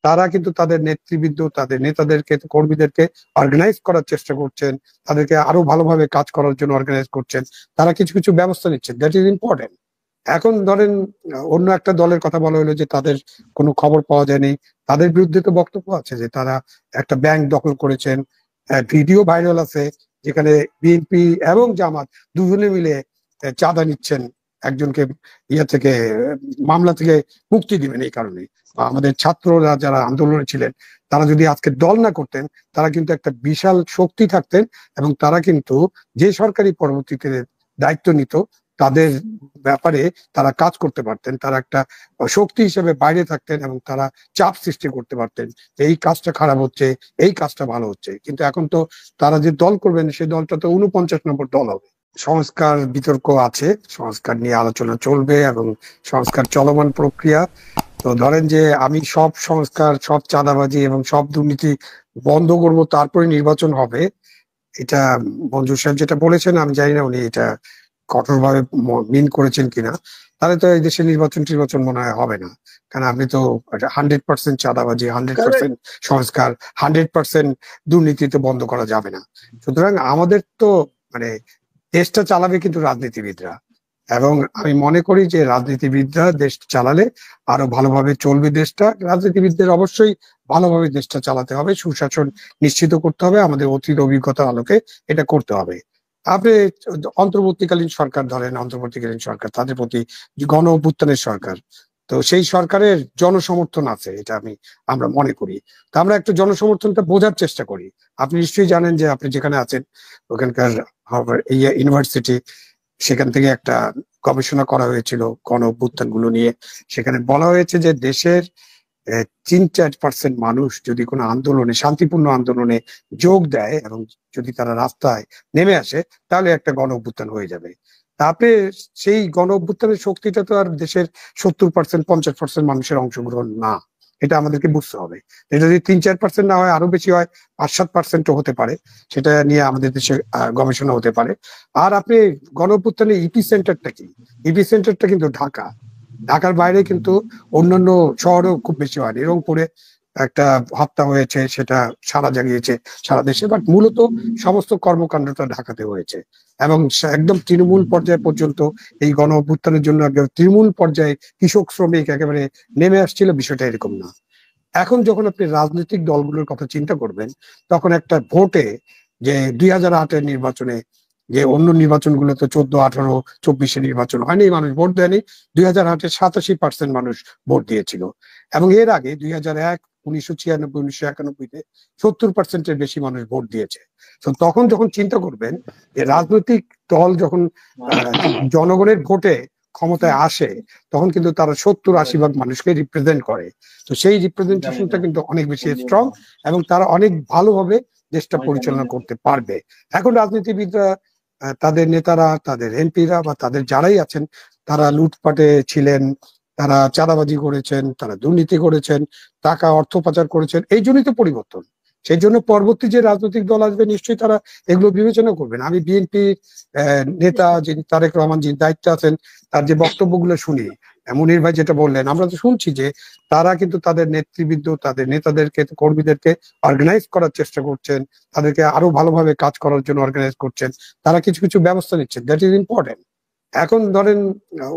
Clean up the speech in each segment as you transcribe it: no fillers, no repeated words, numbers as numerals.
তারা কিন্তু তাদের নেতৃবৃন্দ, তাদের নেতাদেরকে, কর্মীদেরকে অর্গানাইজ করার চেষ্টা করছেন, তাদেরকে আরো ভালোভাবে কাজ করার জন্য অর্গানাইজ করছেন, তারা কিছু কিছু ব্যবস্থা নিচ্ছেন। That is important. এখন ধরেন অন্য একটা দলের কথা বলা হলো যে তাদের কোনো খবর পাওয়া যায়নি, তাদের বিরুদ্ধে তো বক্তব্য আছে যে তারা একটা ব্যাংক দখল করেছেন, ভিডিও ভাইরাল আছে যেখানে বিএনপি এবং জামাত দুজনে মিলে চাঁদা নিচ্ছেন একজনকে থেকে মামলা থেকে মুক্তি দিবেন। এই কারণে আমাদের ছাত্ররা যারা আন্দোলনে ছিলেন তারা যদি আজকে দল না করতেন, তারা কিন্তু একটা বিশাল শক্তি থাকতেন এবং তারা কিন্তু যে সরকারি পরবর্তীতে দায়িত্ব নিত তাদের ব্যাপারে তারা কাজ করতে পারতেন, তারা একটা শক্তি হিসেবে বাইরে থাকতেন এবং তারা চাপ সৃষ্টি করতে পারতেন যে এই কাজটা খারাপ হচ্ছে, এই কাজটা ভালো হচ্ছে। কিন্তু এখন তো তারা যে দল করবেন সেই দলটা তো 49 নম্বর দল হবে। সংস্কার বিতর্ক আছে, সংস্কার নিয়ে আলোচনা চলবে এবং সংস্কার চলমান প্রক্রিয়া। তো ধরেন যে আমি সব সংস্কার, সব চাঁদাবাজি এবং সব দুর্নীতি বন্ধ করব তারপরে নির্বাচন হবে, এটা মঞ্জুর সাহেব যেটা বলেছেন আমি জানি না উনি এটা কঠোরভাবে মিন করেছেন কিনা। তাহলে তো এই দেশে নির্বাচন মনে হয় হবে না, কারণ আপনি তো 100% চাঁদাবাজি, 100% সংস্কার, 100% দুর্নীতি তো বন্ধ করা যাবে না। সুতরাং আমাদের তো মানে দেশটা চালাবে কিন্তু রাজনীতিবিদরা, এবং আমি মনে করি যে রাজনীতিবিদরা দেশ চালালে আরো ভালোভাবে চলবে দেশটা। রাজনীতিবিদদের অবশ্যই ভালোভাবে দেশটা চালাতে হবে, সুশাসন নিশ্চিত করতে হবে, আমাদের অতীত অভিজ্ঞতার আলোকে এটা করতে হবে। আপনি অন্তর্বর্তীকালীন সরকার ধরেন, অন্তর্বর্তীকালীন সরকার তাদের প্রতি গণ অভ্যুত্থানের সরকার, তো সেই সরকারের জনসমর্থন আছে, এটা আমরা মনে করি। তো আমরা একটু জনসমর্থনটা বোঝার চেষ্টা করি। আপনি নিশ্চয়ই জানেন যে আপনি যেখানে আছেন ওখানকার ইউনিভার্সিটি, সেখান থেকে একটা গবেষণা করা হয়েছিল গণ অভ্যুত্থান গুলো নিয়ে। সেখানে বলা হয়েছে যে দেশের 3-4% মানুষ যদি কোনো আন্দোলনে, শান্তিপূর্ণ আন্দোলনে যোগ দেয় এবং যদি তারা রাস্তায় নেমে আসে তাহলে একটা গণ অভ্যুত্থান হয়ে যাবে। তারপরে সেই গণ অভ্যুত্থানের শক্তিটা তো আর দেশের 70%, 50% মানুষের অংশগ্রহণ না, এটা আমাদেরকে বুঝতে হবে। এটা যদি 3-4% না হয়, আরো বেশি হয়, 5-7% হতে পারে, সেটা নিয়ে আমাদের দেশে গবেষণা হতে পারে। আর আপনি গণ অভ্যুত্থানের ইপি সেন্টারটা কি? ইপি সেন্টারটা কিন্তু ঢাকা। ঢাকার বাইরে কিন্তু অন্যান্য শহরেও খুব বেশি হয়নি। রংপুরে একটা হত্যা হয়েছে, সেটা সাড়া জাগিয়েছে সারা দেশে, বাট মূলত সমস্ত কর্মকাণ্ডটা ঢাকাতে হয়েছে। এবং একদম তৃণমূল পর্যায় পর্যন্ত এই গণ অভ্যুত্থানের জন্য একদম তৃণমূল পর্যায়ে কৃষক শ্রমিক একেবারে নেমে আসছিল, বিষয়টা এরকম না। এখন যখন আপনি রাজনৈতিক দলগুলোর কথা চিন্তা করবেন, তখন একটা ভোটে, যে 2008-এর নির্বাচনে, যে অন্য নির্বাচনগুলো তো 14, 18, 24-এ নির্বাচন হয়নি, মানুষ ভোট দেয়নি। 2008-এ 87% মানুষ ভোট দিয়েছিল। এবং এর আগে 2001, 1996, 1991-তে 70%-এর বেশি মানুষ ভোট দিয়েছে। তো তখন যখন চিন্তা করবেন যে রাজনৈতিক দল যখন জনগণের ভোটে ক্ষমতায় আসে, তখন কিন্তু তারা 70-80 ভাগ মানুষকে রিপ্রেজেন্ট করে। তো সেই রিপ্রেজেন্টেশনটা কিন্তু অনেক বেশি স্ট্রং এবং তারা অনেক ভালোভাবে দেশটা পরিচালনা করতে পারবে। এখন রাজনীতিবিদরা, তাদের নেতারা, তাদের এমপিরা বা তাদের যারাই আছেন, তারা লুটপাটে ছিলেন, তারা চাঁদাবাজি করেছেন, তারা দুর্নীতি করেছেন, টাকা অর্থ পাচার করেছেন, এই জন্যই তো পরিবর্তন। সেই জন্য পরবর্তী যে রাজনৈতিক দল আসবে নিশ্চয়ই তারা এগুলো বিবেচনা করবেন। আমি বিএনপি নেতা যিনি তারেক রহমান, যিনি দায়িত্বে আছেন, তার যে বক্তব্যগুলো শুনি, মুনীর ভাই যেটা বললেন, আমরা তো শুনছি যে তারা কিন্তু তাদের নেতৃবৃন্দ, তাদের নেতাদেরকে, কর্মীদেরকে অর্গানাইজ করার চেষ্টা করছেন, তাদেরকে আরো ভালোভাবে কাজ করার জন্য অর্গানাইজ করছেন, তারা কিছু কিছু ব্যবস্থা নিচ্ছেন। That is important. এখন ধরেন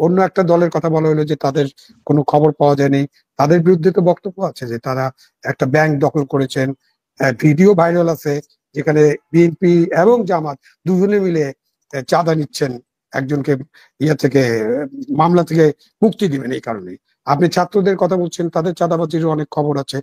অন্য একটা দলের কথা বলা হলো যে তাদের কোনো খবর পাওয়া যায়নি, তাদের বিরুদ্ধে তো বক্তব্য আছে যে তারা একটা ব্যাংক দখল করেছেন, ভিডিও ভাইরাল আছে যেখানে বিএনপি এবং জামাত দুজনে মিলে চাঁদা নিচ্ছেন একজনকে থেকে মামলা থেকে মুক্তি দিবেন। এই কারণে আপনি ছাত্রদের কথা বলছেন, তাদের চাঁদাবাজির অনেক খবর আছে,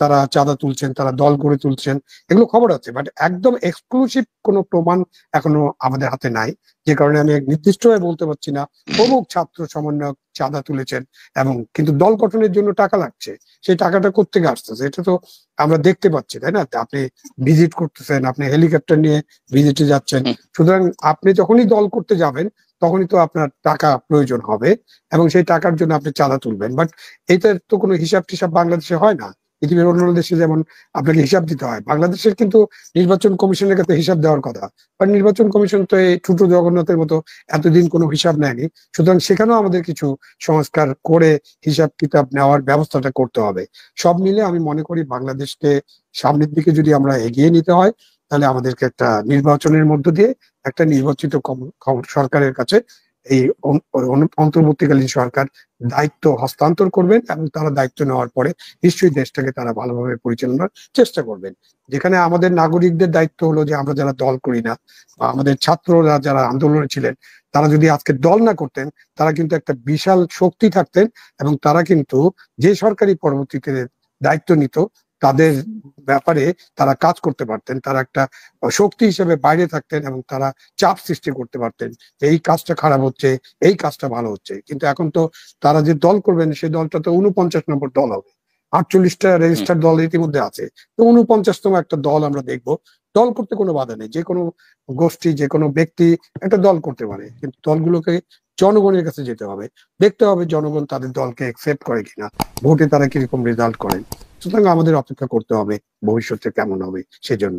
তারা চাঁদা তুলছেন, তারা দল গড়ে তুলছেন, এগুলো খবর আছে, বাট একদম এক্সক্লুসিভ কোনো প্রমাণ এখনো আমাদের হাতে নাই, যে কারণে আমি নির্দিষ্টভাবে বলতে পারছি না প্রমুখ ছাত্র সমন্বয়ক চাঁদা তুলেছেন। এবং কিন্তু দল গঠনের জন্য টাকা লাগছে, সেই টাকাটা কোত্থেকে আসতেছে এটা তো আমরা দেখতে পাচ্ছি, তাই না? আপনি ভিজিট করতেছেন, আপনি হেলিকপ্টার নিয়ে ভিজিটে যাচ্ছেন, সুতরাং আপনি যখনই দল করতে যাবেন তখনই তো আপনার টাকা প্রয়োজন হবে এবং সেই টাকার জন্য আপনি চাঁদা তুলবেন। বাট এটার তো কোনো হিসাব টিসাব বাংলাদেশে হয় না। পৃথিবীর অন্যান্য দেশে যেমন আপনাকে হিসাব দিতে হয়, বাংলাদেশের কিন্তু নির্বাচন কমিশনের কাছে হিসাব দেওয়ার কথা। কারণ নির্বাচন কমিশন তো এই ছোট জগন্নাথের মতো এতদিন কোনো হিসাব নেয়নি। সুতরাং সেখানেও আমাদের কিছু সংস্কার করে হিসাব কিতাব নেওয়ার ব্যবস্থাটা করতে হবে। সব মিলে আমি মনে করি বাংলাদেশকে সামনের দিকে যদি আমরা এগিয়ে নিতে হয়, তাহলে আমাদেরকে একটা নির্বাচনের মধ্য দিয়ে একটা নির্বাচিত সরকারের কাছে এই অন্তর্বর্তীকালীন সরকার দায়িত্ব হস্তান্তর করবেন, এবং তারা দায়িত্ব নেওয়ার পরে নিশ্চয়ই দেশটাকে তারা ভালোভাবে পরিচালনার চেষ্টা করবেন। যেখানে আমাদের নাগরিকদের দায়িত্ব হলো যে আমরা যারা দল করি না, বা আমাদের ছাত্ররা যারা আন্দোলনে ছিলেন, তারা যদি আজকে দল না করতেন, তারা কিন্তু একটা বিশাল শক্তি থাকতেন, এবং তারা কিন্তু যে সরকারি পরবর্তীতে দায়িত্ব নিত তাদের ব্যাপারে তারা কাজ করতে পারতেন, তারা একটা শক্তি হিসেবে বাইরে থাকতেন, এবং তারা চাপ সৃষ্টি করতে পারতেন যে এই কাজটা খারাপ হচ্ছে, এই কাজটা ভালো হচ্ছে। কিন্তু এখন তো তারা যে দল করবেন সেই দলটা তো 49 নম্বর দল হবে, 48টা রেজিস্টার্ড দল ইতিমধ্যে আছে, তো 49তম একটা দল আমরা দেখবো। দল করতে কোনো বাধা নেই, যে কোনো গোষ্ঠী যে কোনো ব্যক্তি একটা দল করতে পারে, কিন্তু দলগুলোকে জনগণের কাছে যেতে হবে, দেখতে হবে জনগণ তাদের দলকে একসেপ্ট করে কিনা, ভোটে তারা কিরকম রেজাল্ট করেন। সুতরাং আমাদের অপেক্ষা করতে হবে ভবিষ্যতে কেমন হবে সেজন্য।